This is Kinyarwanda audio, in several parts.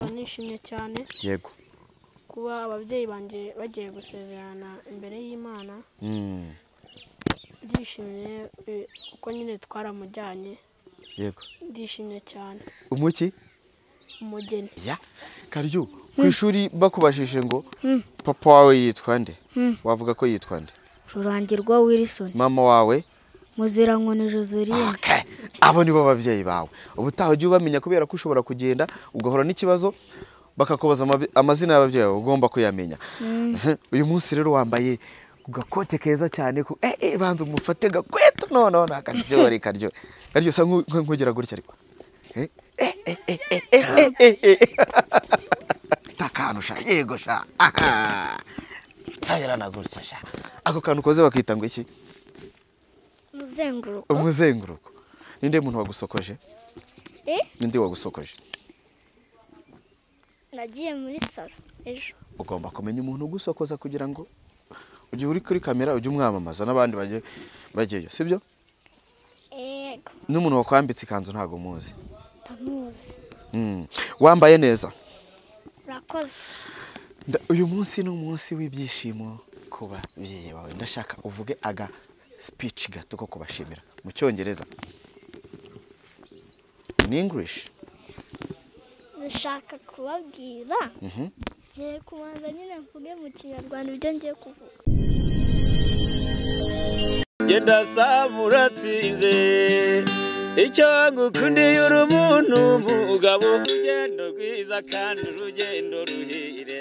nishimye cyane yego kuba ababyeyi banjye bagiye gusezerana imbere y'Imana. Ndishimye uko nyine twaramujyanye. yego Ndishimye cyane. umuki Umugeni. ya Karyo ku ishuri bakubashije ngo papa wawe yitwa nde wavuga ko yitwa nde Rurangirwa Wilson. mama wawe Muzirankoni Joseline. okay abo nibo babyeyi bawe ubutaha ujye ubamenya kubera ko ushobora kugenda ugahora n'ikibazo bakakubaza amazina y'ababyeyi bawe ugomba kuyamenya. Uyu munsi rero wambaye gakote keza cyane ko banza umufate gakweto no nakaryohari Karyo sa nkugera gutya ariko takano sha yego sha sayira na gutya sha ako kantu koze bakita ngo iki umuzenguruko ninde muntu wagusokoje ninde wagusokoje Nagiye muri salo ejo. Ugomba kumenya umuntu ugusokoza kugira ngo ujye uri kuri kamera ujye umwamamaza n'abandi bagiyeyo sibyo Yego. n'umuntu wakwambitse ikanzu ntago muzi Tamuzi. wambaye neza Urakoze. uyu munsi ni umunsi w'ibyishimo kuba babyeyi bawe ndashaka uvuge aga speech gato ko kubashimira mu cyongereza in English. Ndashaka kubabwira ngiye kubanza nyine mvuge mu Kinyarwanda ibyo ngiye kuvuga. Genda samuratsinze icyo ngukundiye uri umuntu mugabo urugendo rwiza kandi urugendo ruhire.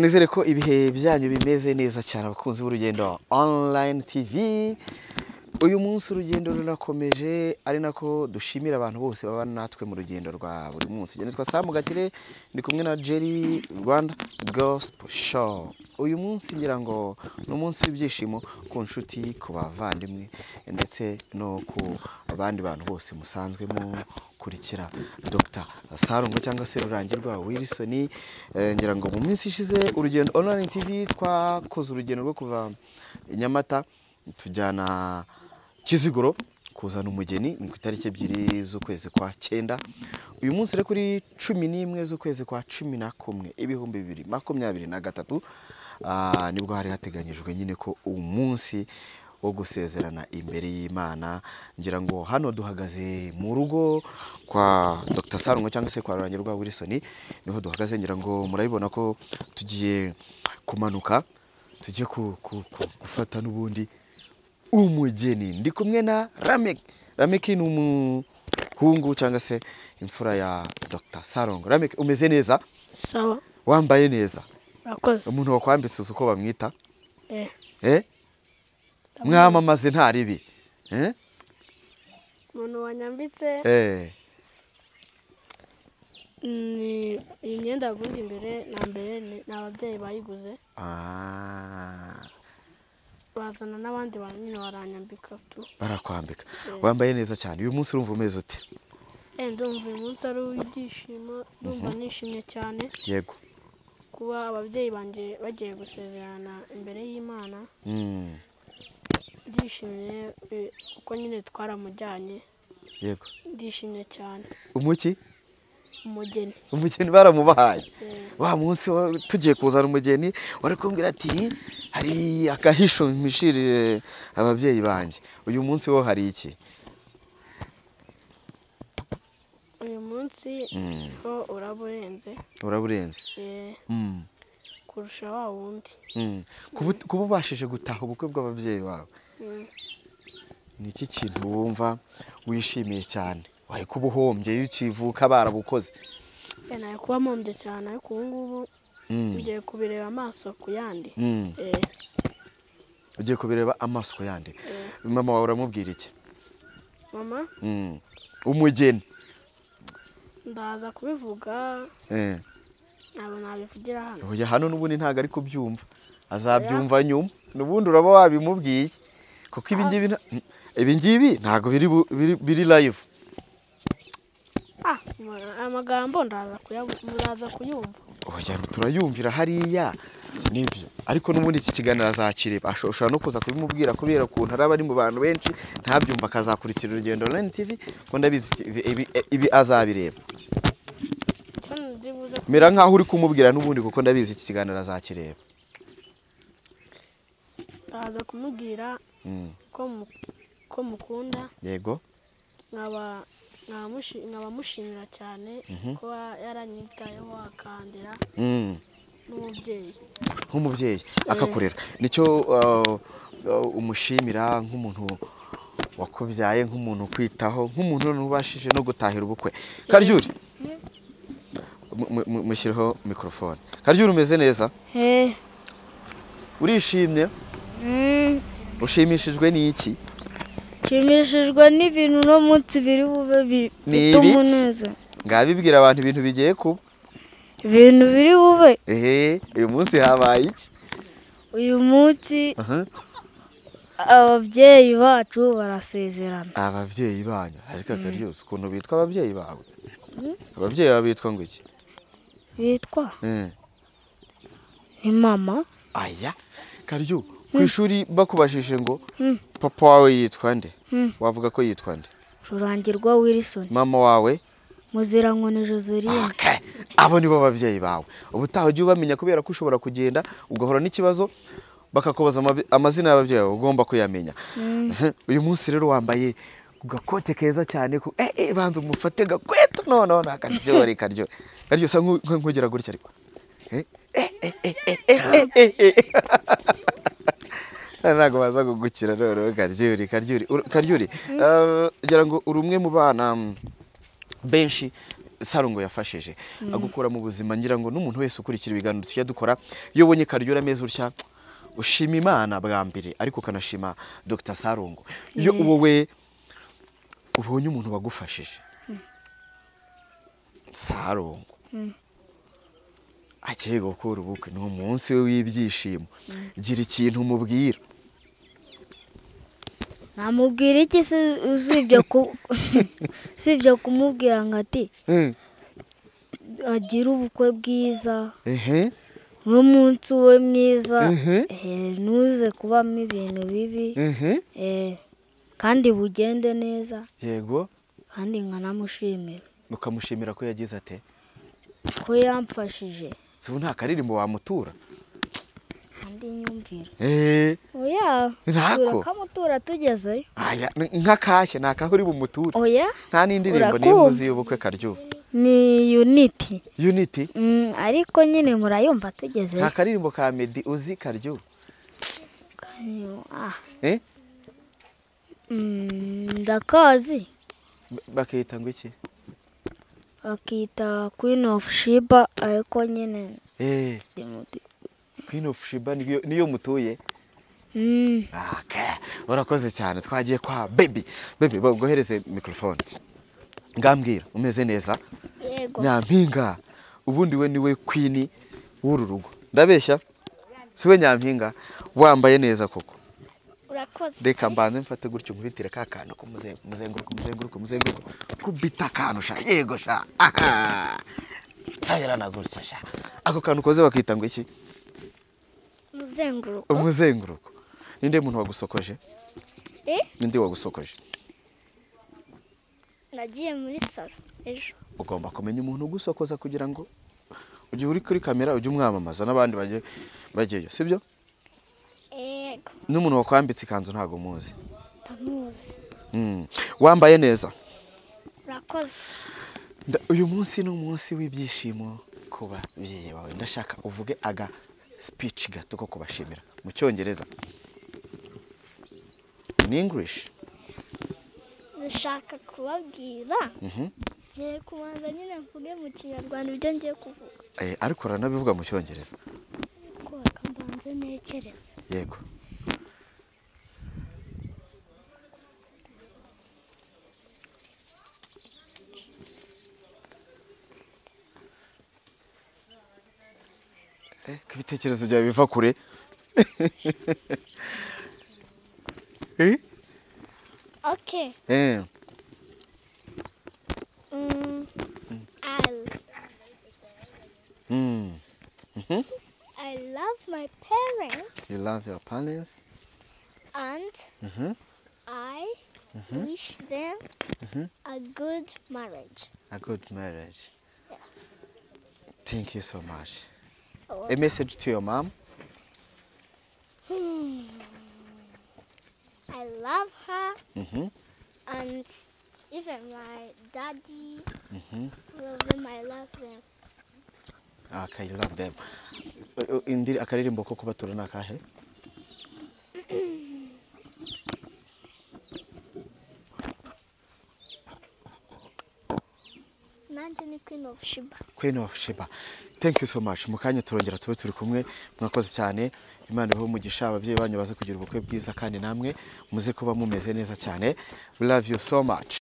nizere ko ibihe byanyu bimeze neza cyane abakunzi b'Urugendo Online TV. Uyu munsi urugendo rurakomeje ari nako dushimira abantu bose baba natwe mu rugendo rwa buri munsi. Nitwa Sam Gatire ndi kumwe na Jerry Rwanda Gospel Show. Uyu munsi ngira ngo ni umunsi w'ibyishimo ku nshuti, ku bavandimwe ndetse no ku abandi bantu bose musanzwe mu kurikira Dr. Sarongo cyangwa se Rurangirwa Wilson. Ngira ngo mu minsi ishize Urugendo Online TV twakoze urugendo rwo kuva Nyamata tujyana Kiziguro kuzana umugeni ni ku itariki 2 z'ukwezi kwa 9. Uyu munsi rero kuri 11 z'ukwezi kwa 11 2023 nibwo hari hateganyijwe nyine ko umunsi wo gusezerana imbere y'Imana. Ngira ngo hano duhagaze mu rugo kwa Dr. Sarongo cyangwa se kwa Rurangirwa Wilson, niho duhagaze. Ngira ngo murabibona ko tugiye kumanuka, tugiye gufata n'ubundi umugeni. Ndi kumwe na Ramek ni umuhungu cyangwa se imfura ya Dr. Sarongo. Ramek, umeze neza? Sawa. Wambaye neza? Urakoze. Umuntu wakwambitse uko bamwita? Mwamamaze nta ribi. Umuntu wanyambitse ni imyenda yagundi imbere na mbere ni ababyeyi bayiguze. Bazana n'abandi bantu nyine baranyambika tu. Barakwambika. Wambaye neza cyane. Uyu munsi urumva umeze ute? Ndumva uyu munsi ari uw'ibyishimo, ndumva nishimye cyane. Yego. Kuba ababyeyi banje bagiye gusezerana imbere y'Imana. Ndishimye kuko nyine twaramujyanye. Yego. Ndishimye cyane. Umuki? Umugeni. Umugeni baramubahaye. Wa munsi tugiye kuzana umugeni wari kumbwira ati hari akahisho mishire ababyeyi banje. Uyu munsi wo hari iki? Uyu munsi ko uraburenze. Uraburenze? Kurusha wa wundi. Kuba ubashije gutaha ubukwe bw'ababyeyi bawe. Ni iki kintu wumva wishimiye cyane? Wari kuba uhombye iyo ukivuka barabukoze? Naye kuba mpombye cyane ariko ubu ngubu ugiye kubireba amaso ku yandi. Ugiye kubireba amaso ku yandi. Mama wawe uramubwira iki? Mama? Umugeni. Ndaza kubivuga. Ntabwo nabivugira hano. Oya, hano n'ubundi ntago ari kubyumva. Azabyumva nyuma. N'ubundi uraba wabimubwiye. Kuko ibi ngibi ntago biri live. Amagambo ndaza kuyumva. Oya, turayumvira hariya nibyo. Ariko n'ubundi iki kiganiro azakireba. Ashobora no kuza kubimubwira kubera ukuntu araba ari mu bantu benshi ntabyumva, akazakurikira Urugendo Online TV ko ndabizi ibi azabireba. Mera nkaho uri kumubwira n'ubundi kuko ndabizi iki kiganiro azakireba. Ndaza kumubwira ko mukunda. Yego. Nkabamushimira cyane ko yaranyitayeho akandera n'umubyeyi. Nk'umubyeyi akakurera. Nicyo umushimira nk'umuntu wakubyaye, nk'umuntu kwitaho, nk'umuntu ubashije no gutahira ubukwe. Karyuri. Mushyiriho mikrofone. Karyuri, umeze neza? Urishimye? Ushimishijwe n'iki? Nshimishijwe n'ibintu no munsi biri bube bifite umuneza. Ngabibwira abantu ibintu bigiye kuba. Ibintu biri bube. Uyu munsi habaye iki? Uyu munsi ababyeyi bacu barasezerana. Ababyeyi banyu? Ariko Karyose, ukuntu bitwa ababyeyi bawe? Ababyeyi bawe bitwa ngo iki? Bitwa? Ni mama. Aya, Karyo, ku ishuri bakubashije ngo papa wawe yitwa nde? Wavuga ko yitwa nde? Rurangirwa Wilson. Mama wawe? Muzirankoni Joseline. Okay. Abo nibo babyeyi bawe. Ubutaha ujye ubamenya kubera ko ushobora kugenda ugahora n'ikibazo bakakubaza amazina y'ababyeyi bawe, ugomba kuyamenya. Uyu munsi rero wambaye gakote keza cyane ko banza umufate gakweto no nakaryohari Karyo. Karyo sa nkugera gutya ariko. Ntago baza kugukira rero Karyuri. Karyuri, gira ngo uri umwe mu bana benshi Sarongo yafashije agukora mu buzima ngira ngo n'umuntu wese ukurikira ibiganiro tujya dukora iyo ubonye Karyura meza utya ushima Imana bwa mbere ariko kanashima Dr Sarongo iyo wowe ubonye umuntu wagufashije Sarongo agiye gukora ubukwe ni umunsi we w'ibyishimo gira ikintu umubwira namubwira iki usibye kumubwira ngo ati agira ubukwe bwiza n'umunsi we mwiza ntuze kubamo ibintu bibi kandi bugende neza yego kandi nkanamushimira ukamushimira ko yagize ate ko yamfashije ubu nta karirimbo wamutura kandi nyumvira oya kamutura tugezeyo nk'akashye ni akaho uri bumuture oya nta n'indirimbo n'imuzi y'ubukwe Karyura ni unity ariko nyine murayumva tugezeyo nta karirimbo ka Meddy uzi Karyura ndakazi bakita ngo iki bakita Queen of Sheba ariko nyine Queen of Sheba niyo mutuye urakoze cyane twagiye kwa baby baguhereze microphone ngambwira umeze neza yego Nyampinga ubundi we niwe queen w'uru rugo ndabeshya siwe Nyampinga wambaye neza koko urakoze reka mbanze mfate gutyo nkubitire ka kantu ko muzenguruko kubita kantu sha yego sha sayira nagurutsa sha ako kantu koze bakita ngo iki umuzenguruko ninde muntu wagusokoje ninde wagusokoje nagiye muri salo ejo ugomba kumenya umuntu ugusokoza kugira ngo ujye uri kuri kamera ujye umwamamaza n'abandi bagiyeyo sibyo yego n'umuntu wakwambitse ikanzu ntago muzi ndamuzi wambaye neza urakoze uyu munsi ni umunsi w'ibyishimo kuba byiye wawe ndashaka uvuge aga speech gato ko kubashimira mu cyongereza in English ndashaka kubabwira ngiye kubanza nyine mvuge mu kinyarwanda ibyo ngiye kuvuga ariko uranabivuga mu cyongereza ko akambanze nekereza yego ibitekerezo byawe biva kure okay I love my parents. You love your parents? And I wish them a good marriage. A good marriage. Yeah. Thank you so much. A message to your mom? I love her. And even my daddy, all of them, I love them. Okay, you love them. Indiri akaririmbo ko kubatura nakahe? Nanjye ni Queen of Sheba. Queen of Sheba. Thank you so much. Mukanya turongera tube turi kumwe mwakoze cyane. Imana iho umugisha ababyeyi banyu baze kugira ubukwe bwiza kandi namwe muze kuba mumeze neza cyane. We love you so much.